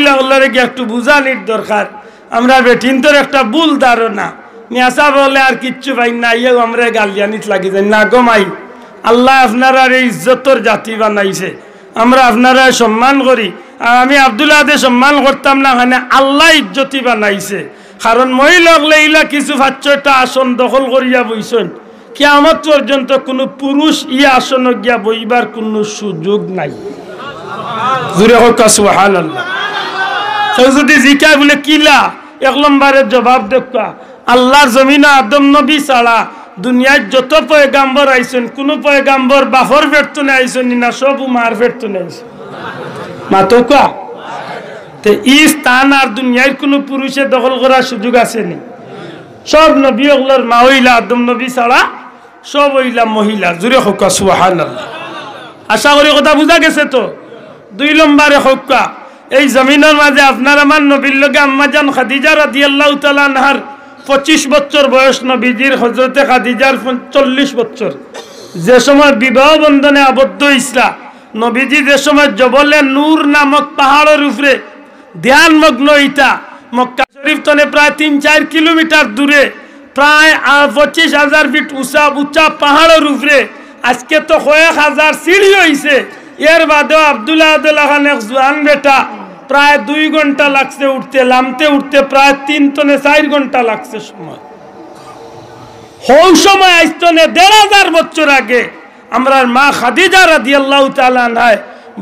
মহিলা হল্লারে কি একটু বুঝানির দরকার আমরা বেঠিন তোর একটা ভুল ধারণা নিয়াসা বলে আর কিচ্ছু পাই না ইয়েও আমরা গালিয়ানিত লাগি যাই না গমাই আল্লাহ আপনারা এই ইজ্জতর জাতি বানাইছে আমরা আপনারা সম্মান করি আর আমি আব্দুল্লাহকে সম্মান করতাম না মানে আল্লাহ ইজ্জতি বানাইছে কারণ মহিলা ইলা কিছু 5-6টা আসন দখল করিয়া বইছেন কিয়ামত পর্যন্ত কোনো পুরুষ ই আসন গিয়া বইবার কোনো সুযোগ নাই জোরে হোক সুবহানাল্লাহ কেউ যদি জিকায় বলে কিলা 1 নম্বরের জবাব দেখা আল্লাহর জমিনে আদম নবী ছাড়া দুনিয়ায় যত পয়গাম্বর আইছেন কোন পয়গাম্বর বাফর ফেরতুনে আইছেন না সব মার ফেরতুনে আইছেন মাতকা তে এই স্থান আর দুনিয়ার কোন পুরুষে দখল করার সুযোগ আছে নি সব নবী ওগুলোর মা হইলা আদম নবী ছাড়া সব হইলা মহিলা জুড়ে হোক সুবহানাল্লাহ আশা করি কথা বুঝা গেছে তো 2 নম্বরে হোক এই জমিনের মাঝে আপনার আমার নবীর লগে আম্মা জান খাদিজা রাদিয়াল্লাহু তাআলা আনহার 25 বছর বয়স নবীজির হযরতে খাদিজার 40 বছর যে সময় বিবাহ বন্ধনে আবদ্ধ হইসলা নবীজি যে সময় জবলে নূর নামক পাহাড়ের উপরে ধ্যানমগ্ন হইতা মক্কা শরীফ তনে প্রায় 3-4 কিলোমিটার দূরে প্রায় 25,000 ফিট উঁচা পাহাড়ের উপরে আজকে তো কয়েক হাজার সিঁড়ি হইছে এর বাদেও আব্দুল্লাহ খান এক জোয়ান বেটা প্রায় 2 ঘন্টা লাগছে উঠতে নামতে উঠতে প্রায় 3-4 ঘন্টা লাগছে সময় হৌ সময় আইস্তনে 1,500 বছর আগে আমরা মা খাদিজা রাদিয়াল্লাহু তাআলা আনহা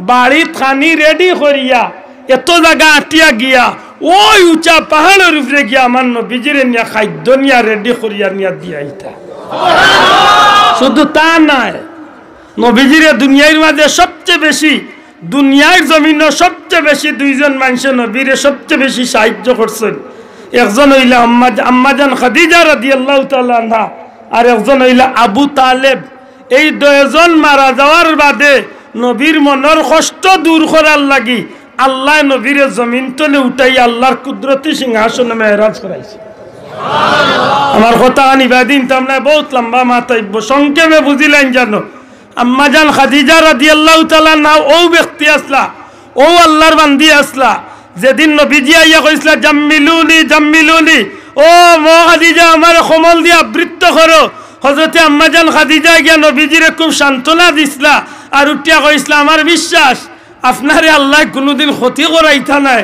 বাড়ি খানি রেডি করিয়া এত জায়গা আটিয়া গিয়া ওই উঁচা পাহাড়ের উপরে গিয়া আমার নবীজিরে নিয়া খাদ্য নিয়া রেডি করিয়া নিয়া দিয়া আইতা শুধু তা নয় নবীজিরে দুনিয়ার মাঝে সবচেয়ে বেশি দুনিয়ার জমিনে সবচেয়ে বেশি 2 জন মানুষ নবীরে সবচেয়ে বেশি সাহায্য করছেন একজন হইলা আম্মা জান খাদিজা রাদিয়াল্লাহু তাআলা আনহা আর একজন হইলা আবু তালেব এই 2 জন মারা যাওয়ার বাদে নবীর মনের কষ্ট দূর করার লাগি আল্লাহ নবীরে জমিন তলে উঠাই আল্লাহর কুদরতি সিংহাসনে মেরাজ করাইছে আমার কথা নিবেদিন তোমরা বহুত লম্বা মাতাইব সংক্ষেপে বুঝিলেন জানো আম্মা জান খাদিজা রাদিয়াল্লাহু তাআলা না ও ব্যক্তি আসলা ও আল্লাহর বান্দি আসলা যেদিন নবীজি আইয়া কইসলা জাম্মিলুনি ও মো খাদিজা আমার কমল দিয়া আবৃত করো হযরতে আম্মা জান খাদিজা গিয়া নবীজিরে খুব সান্ত্বনা দিছলা আর উঠিয়া কইসলা আমার বিশ্বাস আপনারে আল্লাহ কোনোদিন ক্ষতি করাইতা নাই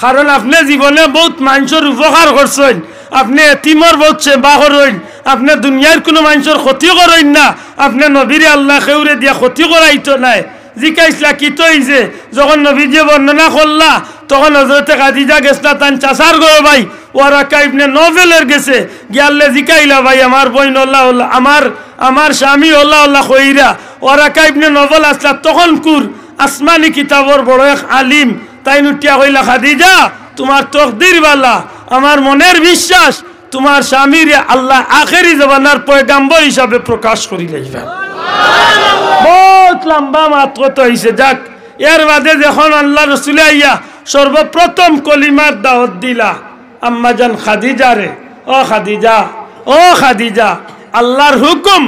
কারণ আপনি জীবনে বহুত মানুষের উপকার করছেন আপনি এতিমর বহুত সেবা করেন আপনি দুনিয়ার কোনো মানুষের ক্ষতি করেন না আপনি নবীরে আল্লাহ খেউরে দিয়া ক্ষতি করাইতো নাই জিকাইসলা কি তৈছে যখন নবীজি বর্ণনা করলা তখন হযরতে খাদিজা গেছলা তান চাচার গো ভাই ওয়ারাকা ইবনে নওফেলের গেছে গিয়ালে জিকাইলা ভাই আমার বইন আল্লাহ আমার স্বামী আল্লাহ কইরা ওয়ারাকা ইবনে নওফেল আসলা তখন কুর আসমানি কিতাবর বড় এক আলিম তাই নুটিয়া কইলা খাদিজা তোমার তকদির বালা আমার মনের বিশ্বাস তোমার স্বামীরে আল্লাহ আখেরি জমানার পয়গাম্বর হিসাবে প্রকাশ করি লাইবা বহুত লম্বা মাত্র তো হইছে যাক এর বাদে যখন আল্লাহ রাসূল আইয়া সর্বপ্রথম কলিমার দাওয়াত দিলা আম্মা জান খাদিজা রে ও খাদিজা আল্লাহর হুকুম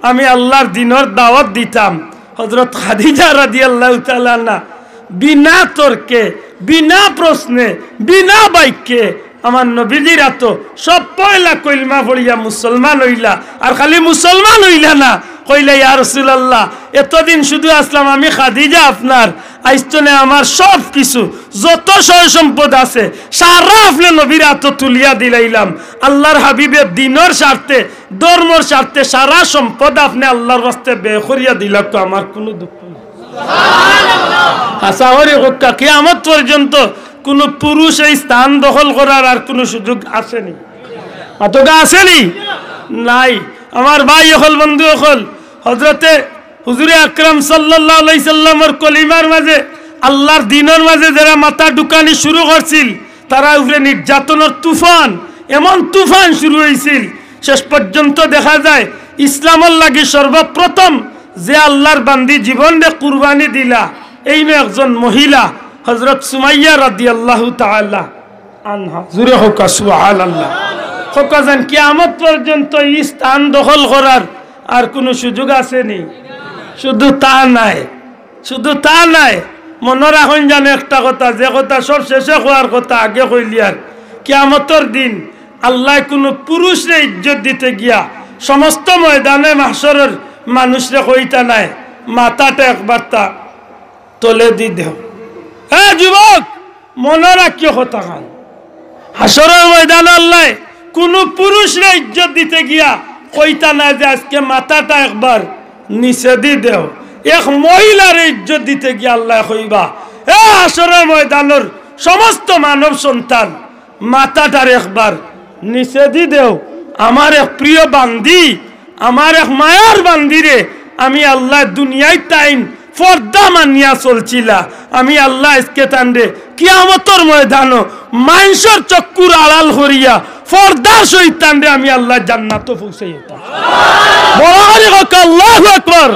আমি আল্লাহর দিনের দাওয়াত দিতাম হযরত খাদিজা রাদিয়াল্লাহু তাআলা আনহা বিনা তর্কে বিনা প্রশ্নে বিনা বাক্যে আমার নবীজির তো সব পয়লা কলমা পড়িয়া মুসলমান হইলা আর খালি মুসলমান হইলা না কইলা ইয়া রাসূলুল্লাহ এতদিন শুধু আসলাম আমি খাদিজা আপনার আইস্তনে আমার সব কিছু যত সয় সম্পদ আছে সারা আপনি নবীর তো তুলিয়া দিলাইলাম আল্লাহর হাবিবের দিনের স্বার্থে ধর্মের স্বার্থে সারা সম্পদ আপনি আল্লাহর রাস্তে ব্যয় করিয়া দিলাম তো আমার কোনো দুঃখ নেই সুবহানাল্লাহ আসাহরি হক্কা কিয়ামত পর্যন্ত কোন পুরুষ এই স্থান দখল করার আর কোন সুযোগ আসেনি আতগা আসেনি নাই আমার ভাই হল বন্ধু হল হযরতে হুজুরে আকরাম সাল্লাল্লাহু আলাইহি সাল্লামের কলিমার মাঝে আল্লাহর দ্বীনের মাঝে যারা মাথা ঢুকানি শুরু করছিল তারা উপরে নির্যাতনের তুফান এমন তুফান শুরু হয়েছিল শেষ পর্যন্ত দেখা যায় ইসলামের লাগি সর্বপ্রথম যে আল্লাহর বান্দি জীবনে কুরবানি দিলা এই একজন মহিলা হযরত সুমাইয়া রাদিয়াল্লাহু তাআলা আনহা জুরে হোক সুবহানাল্লাহ ফকাজান কিয়ামত পর্যন্ত এই স্থান দখল করার আর কোনো সুযোগ আসেনি শুধু তা নাই মনে রাখুন জানে একটা কথা, যে কথা সব শেষে হওয়ার কথা আগে কইলি আর, কিয়ামতের দিন আল্লাহ কোনো পুরুষরে ইজ্জত দিতে গিয়া সমস্ত ময়দানে মাহশরের মানুষরে কইতা নাই মাথাটা একবার তা তলে দি দেও। হ্যাঁ যুবক, মনে রাখিও কথা খান, হাসরের ময়দান আল্লাহ কোনো পুরুষরে ইজ্জত দিতে গিয়া কইতা নাই যে আজকে মাথাটা একবার নিচে দি দেও। এক মহিলার ইজ্জত দিতে গিয়া আল্লাহ কইবা, এ হাসরের ময়দানের সমস্ত মানব সন্তান মাথাটার একবার নিচে দি দেও। আমার এক প্রিয় বান্দি, আমার এক মায়ার বান্দিরে আমি আল্লাহ দুনিয়ায় টাইম পর্দা মানিয়া চলছিলা, আমি আল্লাহ আজকে তান্ডে কিয়ামতের ময়দানও মাইনসর চক্কুর আড়াল করিয়া পর্দার সহিত তান্ডে আমি আল্লাহ জান্নাত পৌঁছাইতাম। বড় করে আল্লাহু আকবার।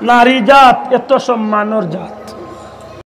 নারী জাত এত সম্মানের জাত।